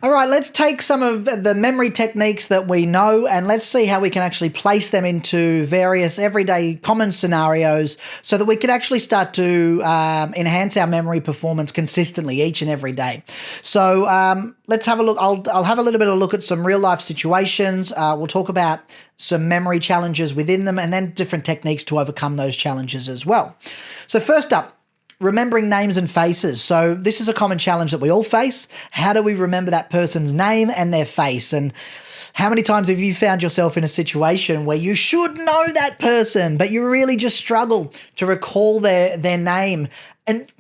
All right, let's take some of the memory techniques that we know and let's see how we can actually place them into various everyday common scenarios so that we can actually start to enhance our memory performance consistently each and every day. So let's have a look. I'll have a little bit of a look at some real life situations. We'll talk about some memory challenges within them and then different techniques to overcome those challenges as well. So first up, remembering names and faces. So this is a common challenge that we all face. How do we remember that person's name and their face? And how many times have you found yourself in a situation where you should know that person, but you really just struggle to recall their name? And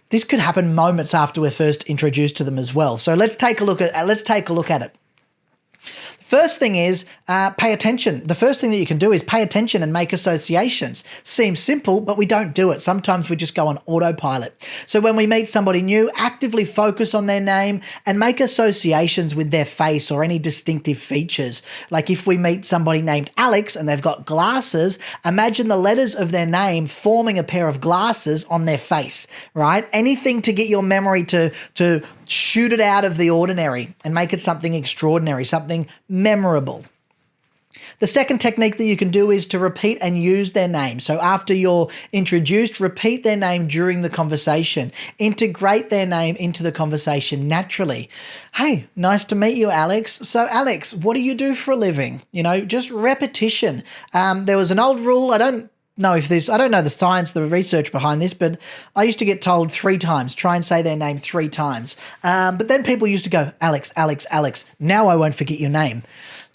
this could happen moments after we're first introduced to them as well. So let's take a look at it. First thing is pay attention. The first thing that you can do is pay attention and make associations. Seems simple, but we don't do it. Sometimes we just go on autopilot. So when we meet somebody new, actively focus on their name and make associations with their face or any distinctive features. Like if we meet somebody named Alex and they've got glasses, imagine the letters of their name forming a pair of glasses on their face, right? Anything to get your memory to shoot it out of the ordinary and make it something extraordinary, something memorable. The second technique that you can do is to repeat and use their name. So after you're introduced, repeat their name during the conversation. Integrate their name into the conversation naturally. Hey, nice to meet you, Alex. So Alex, what do you do for a living? Just repetition. There was an old rule, I don't know the science, the research behind this, but I used to get told 3 times, try and say their name 3 times. But then people used to go, Alex, Alex, Alex. Now I won't forget your name.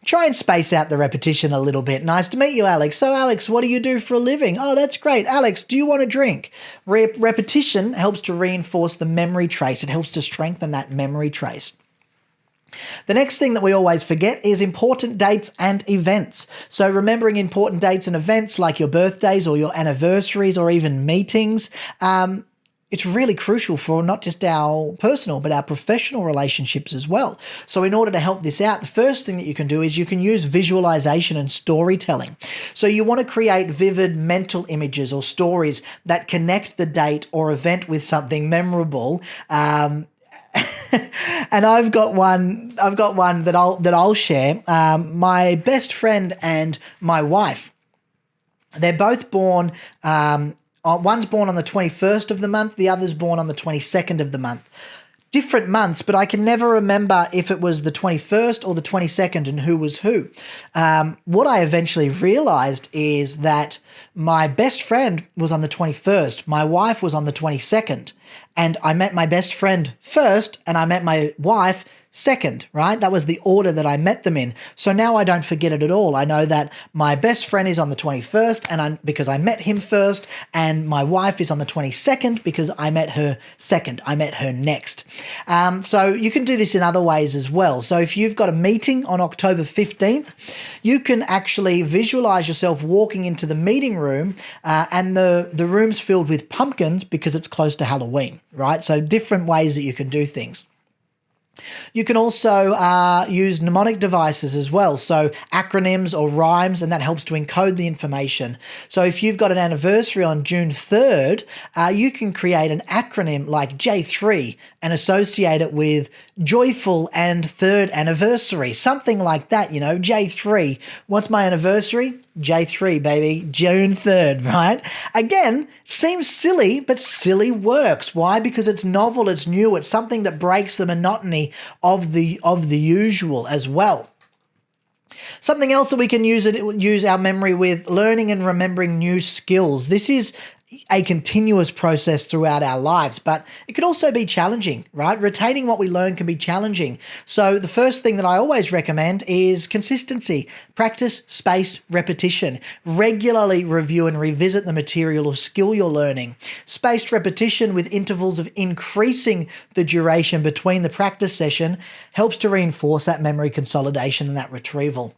Try and space out the repetition a little bit. Nice to meet you, Alex. So, Alex, what do you do for a living? Oh, that's great. Alex, do you want a drink? Repetition helps to reinforce the memory trace. It helps to strengthen that memory trace. The next thing that we always forget is important dates and events. So remembering important dates and events like your birthdays or your anniversaries or even meetings, it's really crucial for not just our personal but our professional relationships as well. So in order to help this out, the first thing that you can do is you can use visualization and storytelling. So you want to create vivid mental images or stories that connect the date or event with something memorable. And I've got one that I'll share. My best friend and my wife, they're both born. One's born on the 21st of the month, the other's born on the 22nd of the month. Different months, but I can never remember if it was the 21st or the 22nd and who was who. What I eventually realized is that my best friend was on the 21st, my wife was on the 22nd, and I met my best friend first and I met my wife second, right? That was the order that I met them in. So now I don't forget it at all. I know that my best friend is on the 21st because I met him first, and my wife is on the 22nd because I met her second. I met her next. So you can do this in other ways as well. So if you've got a meeting on October 15th, you can actually visualize yourself walking into the meeting room and the room's filled with pumpkins because it's close to Halloween, right? So different ways that you can do things. You can also use mnemonic devices as well, so acronyms or rhymes, and that helps to encode the information. So if you've got an anniversary on June 3rd, you can create an acronym like J3 and associate it with joyful and third anniversary, something like that, J3. What's my anniversary? J3, baby, June 3rd, right? Again, seems silly, but silly works. Why? Because it's novel, it's new, it's something that breaks the monotony of the usual as well. Something else that we can use our memory with, learning and remembering new skills. This is a continuous process throughout our lives, but it could also be challenging, right? Retaining what we learn can be challenging. So the first thing that I always recommend is consistency. Practice, spaced repetition. Regularly review and revisit the material or skill you're learning. Spaced repetition with intervals of increasing the duration between the practice session helps to reinforce that memory consolidation and that retrieval.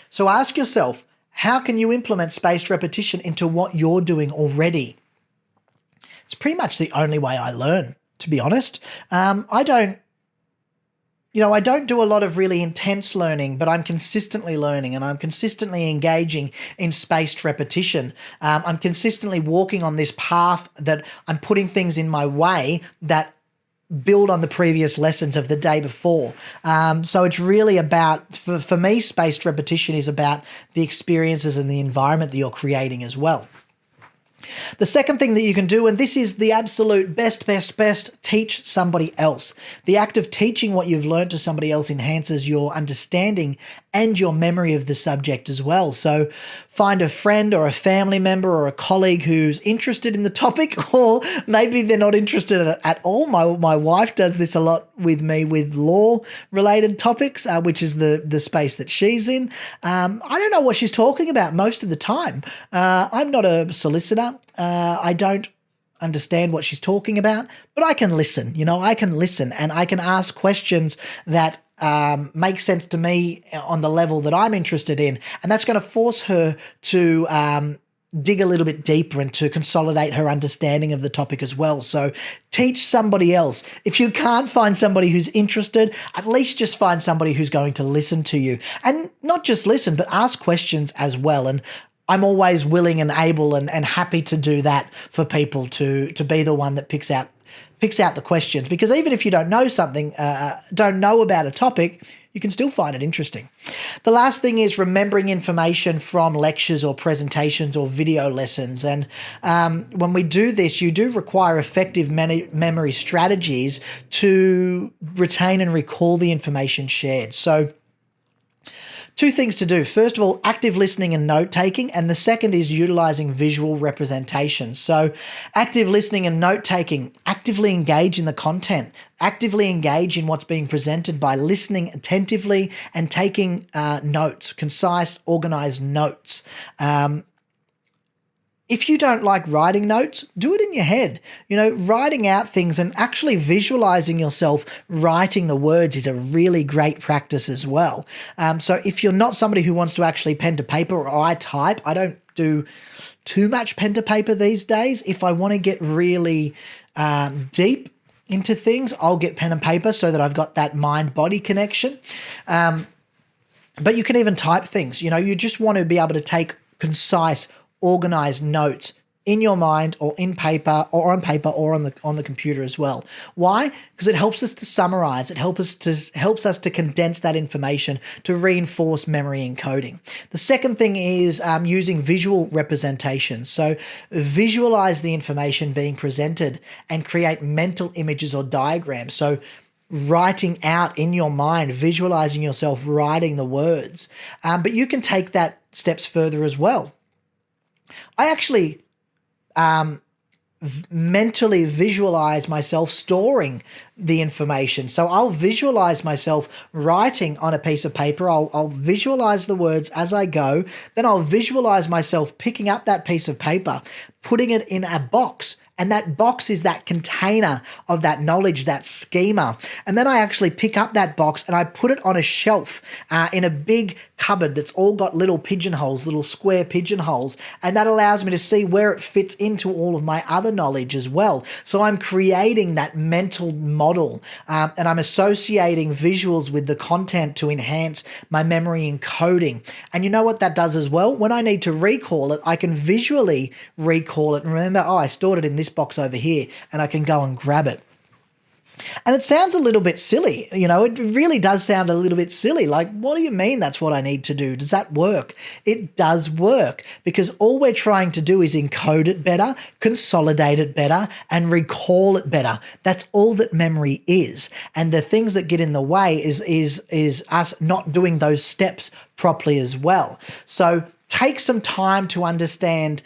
So ask yourself, how can you implement spaced repetition into what you're doing already? It's pretty much the only way I learn, to be honest. I don't do a lot of really intense learning, but I'm consistently learning and I'm consistently engaging in spaced repetition. I'm consistently walking on this path that I'm putting things in my way that build on the previous lessons of the day before. So it's really about, for me, spaced repetition is about the experiences and the environment that you're creating as well. The second thing that you can do, and this is the absolute best, teach somebody else. The act of teaching what you've learned to somebody else enhances your understanding and your memory of the subject as well. So find a friend or a family member or a colleague who's interested in the topic, or maybe they're not interested at all. My wife does this a lot with me with law-related topics, which is the space that she's in. I don't know what she's talking about most of the time. I'm not a solicitor. I don't understand what she's talking about, but I can listen. I can listen and I can ask questions that make sense to me on the level that I'm interested in. And that's going to force her to dig a little bit deeper and to consolidate her understanding of the topic as well. So teach somebody else. If you can't find somebody who's interested, at least just find somebody who's going to listen to you. And not just listen, but ask questions as well. And I'm always willing and able and happy to do that for people, to be the one that picks out the questions, because even if you don't know something, don't know about a topic, you can still find it interesting. The last thing is remembering information from lectures or presentations or video lessons. And when we do this, you do require effective memory strategies to retain and recall the information shared. So two things to do. First of all, active listening and note-taking, and the second is utilizing visual representation. So active listening and note-taking, actively engage in the content, actively engage in what's being presented by listening attentively and taking notes, concise, organized notes. If you don't like writing notes, do it in your head. Writing out things and actually visualizing yourself writing the words is a really great practice as well. So if you're not somebody who wants to actually pen to paper, or I type, I don't do too much pen to paper these days. If I want to get really deep into things, I'll get pen and paper so that I've got that mind-body connection. But you can even type things. You just want to be able to take concise, organized notes in your mind or in paper or on paper or on the computer as well. Why? Because it helps us to summarize. It helps us to condense that information to reinforce memory encoding. The second thing is using visual representation. So visualize the information being presented and create mental images or diagrams. So writing out in your mind, visualizing yourself writing the words. But you can take that steps further as well. I actually mentally visualize myself storing the information. So I'll visualize myself writing on a piece of paper. I'll visualize the words as I go. Then I'll visualize myself picking up that piece of paper, putting it in a box. And that box is that container of that knowledge, that schema. And then I actually pick up that box and I put it on a shelf in a big cupboard that's all got little pigeonholes, little square pigeonholes. And that allows me to see where it fits into all of my other knowledge as well. So I'm creating that mental model and I'm associating visuals with the content to enhance my memory encoding. And you know what that does as well? When I need to recall it, I can visually recall it and remember, I stored it in this box over here, and I can go and grab it. And it sounds a little bit silly, it really does sound a little bit silly. Like, what do you mean that's what I need to do? Does that work? It does work, because all we're trying to do is encode it better, consolidate it better, and recall it better. That's all that memory is. And the things that get in the way is us not doing those steps properly as well. So take some time to understand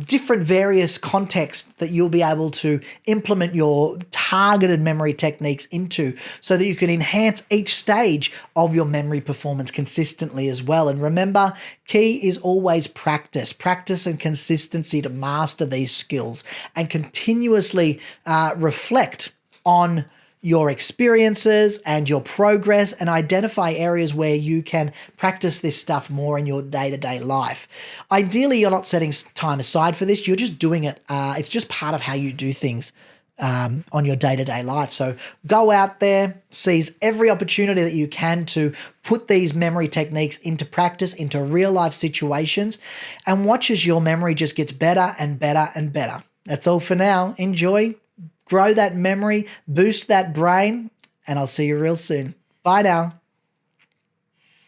different various contexts that you'll be able to implement your targeted memory techniques into, so that you can enhance each stage of your memory performance consistently as well. And remember, key is always practice and consistency to master these skills, and continuously reflect on your experiences and your progress, and identify areas where you can practice this stuff more in your day-to-day life. Ideally, you're not setting time aside for this. You're just doing it. It's just part of how you do things on your day-to-day life. So go out there, seize every opportunity that you can to put these memory techniques into practice, into real-life situations, and watch as your memory just gets better and better and better. That's all for now. Enjoy. grow that memory, boost that brain, and I'll see you real soon. Bye now.